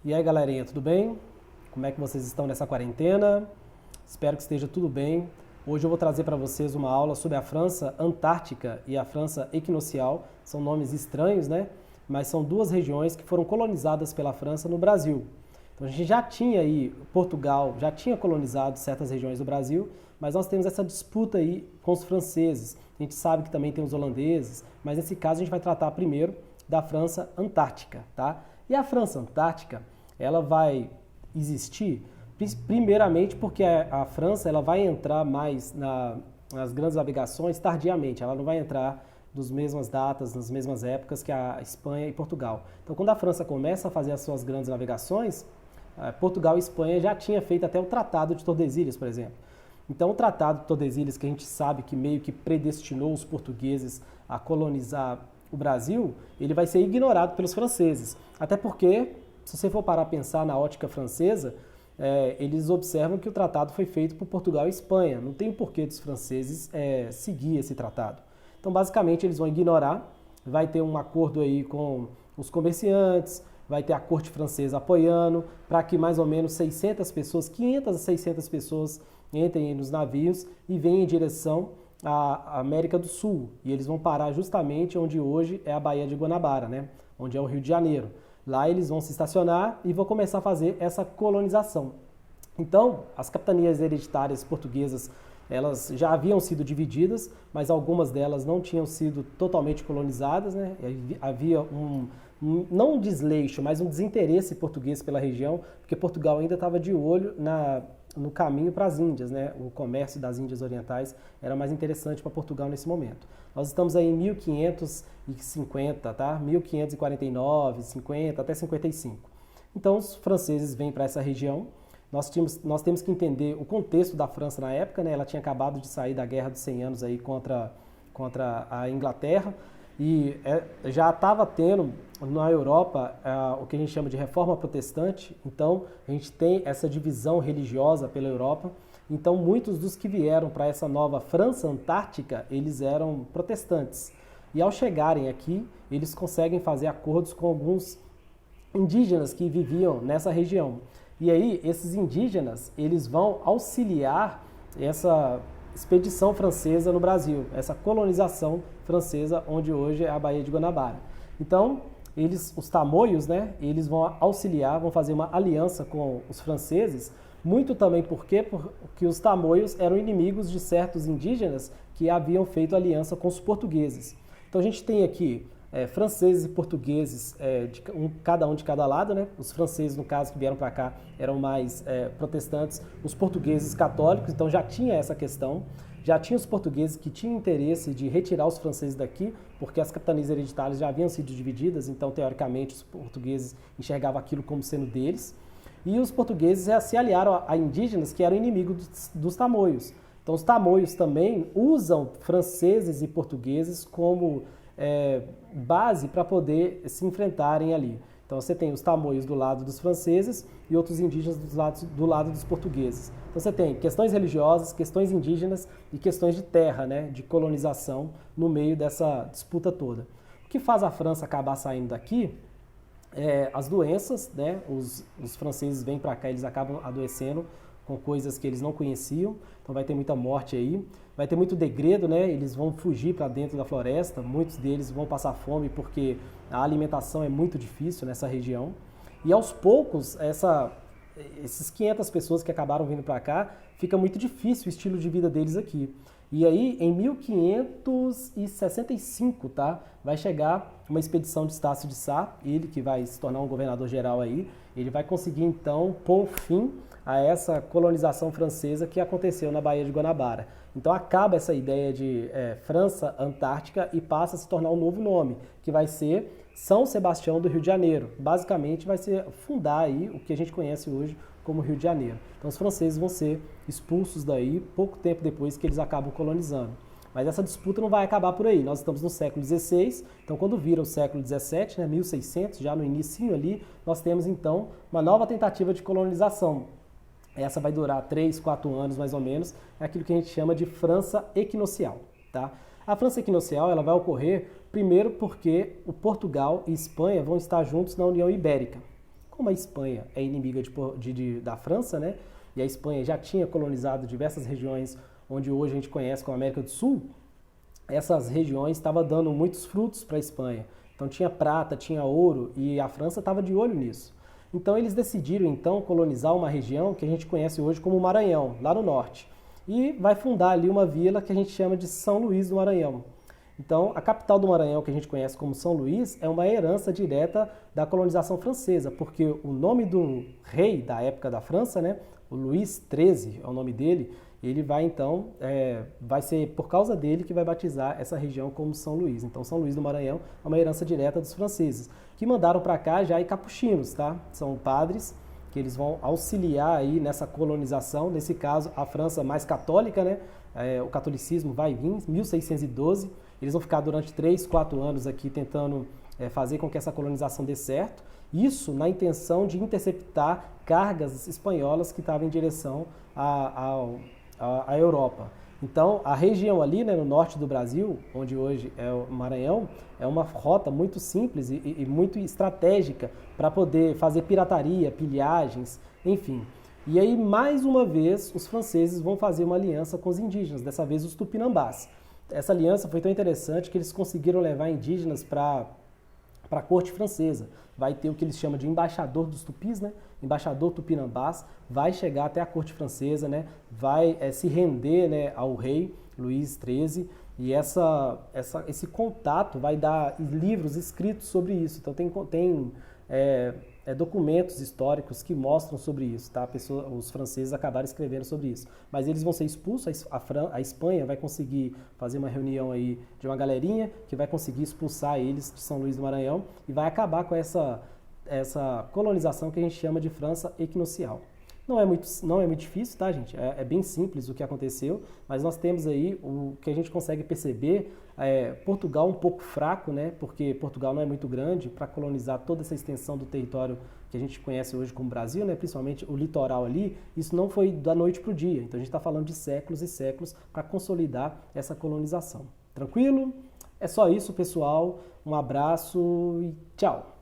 E aí, galerinha, tudo bem? Como é que vocês estão nessa quarentena? Espero que esteja tudo bem. Hoje eu vou trazer para vocês uma aula sobre a França Antártica e a França Equinocial. São nomes estranhos, né? Mas são duas regiões que foram colonizadas pela França no Brasil. Então a gente já tinha aí, Portugal já tinha colonizado certas regiões do Brasil, mas nós temos essa disputa aí com os franceses. A gente sabe que também tem os holandeses, mas nesse caso a gente vai tratar primeiro da França Antártica, tá? E a França Antártica, ela vai existir primeiramente porque a França ela vai entrar mais nas grandes navegações tardiamente, ela não vai entrar nas mesmas datas, nas mesmas épocas que a Espanha e Portugal. Então, quando a França começa a fazer as suas grandes navegações, Portugal e Espanha já tinha feito até o Tratado de Tordesilhas, por exemplo. Então, o Tratado de Tordesilhas, que a gente sabe que meio que predestinou os portugueses a colonizar o Brasil, ele vai ser ignorado pelos franceses. Até porque, se você for parar a pensar na ótica francesa, eles observam que o tratado foi feito por Portugal e Espanha. Não tem o porquê dos franceses seguir esse tratado. Então, basicamente, eles vão ignorar. Vai ter um acordo aí com os comerciantes, vai ter a corte francesa apoiando, para que mais ou menos 600 pessoas, 500 a 600 pessoas entrem nos navios e venham em direção à América do Sul. E eles vão parar justamente onde hoje é a Baía de Guanabara, né? Onde é o Rio de Janeiro. Lá eles vão se estacionar e vão começar a fazer essa colonização. Então, as capitanias hereditárias portuguesas, elas já haviam sido divididas, mas algumas delas não tinham sido totalmente colonizadas, né? Havia não um desleixo, mas um desinteresse português pela região, porque Portugal ainda estava de olho no caminho para as Índias, né? O comércio das Índias Orientais era mais interessante para Portugal nesse momento. Nós estamos aí em 1550, tá? 1549, 50 até 55. Então os franceses vêm para essa região. Nós temos que entender o contexto da França na época, né? Ela tinha acabado de sair da Guerra dos 100 Anos aí contra a Inglaterra e já estava tendo na Europa o que a gente chama de reforma protestante. Então a gente tem essa divisão religiosa pela Europa. Então muitos dos que vieram para essa nova França Antártica, eles eram protestantes. E ao chegarem aqui, eles conseguem fazer acordos com alguns indígenas que viviam nessa região. E aí, esses indígenas, eles vão auxiliar essa expedição francesa no Brasil, essa colonização francesa, onde hoje é a Baía de Guanabara. Então, os tamoios, né, eles vão auxiliar, vão fazer uma aliança com os franceses, muito também porque os tamoios eram inimigos de certos indígenas que haviam feito aliança com os portugueses. Então, a gente tem aqui franceses e portugueses, cada um de cada lado, né? Os franceses, no caso, que vieram para cá, eram mais protestantes, os portugueses católicos, então já tinha essa questão. Já tinha os portugueses que tinham interesse de retirar os franceses daqui, porque as capitanias hereditárias já haviam sido divididas, então, teoricamente, os portugueses enxergavam aquilo como sendo deles. E os portugueses se aliaram a indígenas que eram inimigos dos tamoios. Então, os tamoios também usam franceses e portugueses como base para poder se enfrentarem ali. Então você tem os tamoios do lado dos franceses e outros indígenas do lado dos portugueses. Então você tem questões religiosas, questões indígenas e questões de terra, né, de colonização no meio dessa disputa toda. O que faz a França acabar saindo daqui as doenças, né? Os franceses vêm para cá, eles acabam adoecendo com coisas que eles não conheciam, então vai ter muita morte aí, vai ter muito degredo, né? Eles vão fugir para dentro da floresta, muitos deles vão passar fome porque a alimentação é muito difícil nessa região. E aos poucos, esses 500 pessoas que acabaram vindo para cá, fica muito difícil o estilo de vida deles aqui. E aí, em 1565, tá, vai chegar uma expedição de Estácio de Sá, ele que vai se tornar um governador geral aí, ele vai conseguir então pôr fim a essa colonização francesa que aconteceu na Baía de Guanabara. Então acaba essa ideia de França Antártica e passa a se tornar um novo nome, que vai ser São Sebastião do Rio de Janeiro. Basicamente vai ser fundar aí o que a gente conhece hoje como Rio de Janeiro. Então os franceses vão ser expulsos daí pouco tempo depois que eles acabam colonizando. Mas essa disputa não vai acabar por aí. Nós estamos no século XVI, então quando vira o século XVII, né, 1600, já no início ali, nós temos então uma nova tentativa de colonização. Essa vai durar 3, 4 anos mais ou menos, é aquilo que a gente chama de França Equinocial. Tá? A França Equinocial ela vai ocorrer primeiro porque o Portugal e Espanha vão estar juntos na União Ibérica. como a Espanha é inimiga da França, né? E a Espanha já tinha colonizado diversas regiões onde hoje a gente conhece como América do Sul, essas regiões estavam dando muitos frutos para a Espanha. Então tinha prata, tinha ouro e a França estava de olho nisso. Então eles decidiram então colonizar uma região que a gente conhece hoje como Maranhão, lá no norte. E vai fundar ali uma vila que a gente chama de São Luís do Maranhão. Então a capital do Maranhão, que a gente conhece como São Luís, é uma herança direta da colonização francesa, porque o nome do rei da época da França, né, o Luís XIII é o nome dele, ele vai então, vai ser por causa dele que vai batizar essa região como São Luís. Então São Luís do Maranhão é uma herança direta dos franceses, que mandaram para cá já capuchinos, tá? São padres que eles vão auxiliar aí nessa colonização, nesse caso a França mais católica, né? O catolicismo vai vir em 1612, eles vão ficar durante 3, 4 anos aqui tentando fazer com que essa colonização dê certo, isso na intenção de interceptar cargas espanholas que estavam em direção à Europa. Então, a região ali, né, no norte do Brasil, onde hoje é o Maranhão, é uma rota muito simples e muito estratégica para poder fazer pirataria, pilhagens, enfim. E aí, mais uma vez, os franceses vão fazer uma aliança com os indígenas, dessa vez os tupinambás. Essa aliança foi tão interessante que eles conseguiram levar indígenas para a corte francesa. Vai ter o que eles chamam de embaixador dos tupis, né? Embaixador tupinambás, vai chegar até a corte francesa, né? Vai se render, né, ao rei Luís XIII, e esse contato vai dar livros escritos sobre isso. Então tem documentos históricos que mostram sobre isso, tá? Os franceses acabaram escrevendo sobre isso. Mas eles vão ser expulsos, a Espanha vai conseguir fazer uma reunião aí de uma galerinha que vai conseguir expulsar eles de São Luís do Maranhão e vai acabar com essa colonização que a gente chama de França equinocial. Não é muito difícil, tá, gente? É bem simples o que aconteceu, mas nós temos aí o que a gente consegue perceber, Portugal um pouco fraco, né? Porque Portugal não é muito grande para colonizar toda essa extensão do território que a gente conhece hoje como Brasil, né? Principalmente o litoral ali, isso não foi da noite para o dia. Então a gente está falando de séculos e séculos para consolidar essa colonização. Tranquilo? É só isso, pessoal. Um abraço e tchau!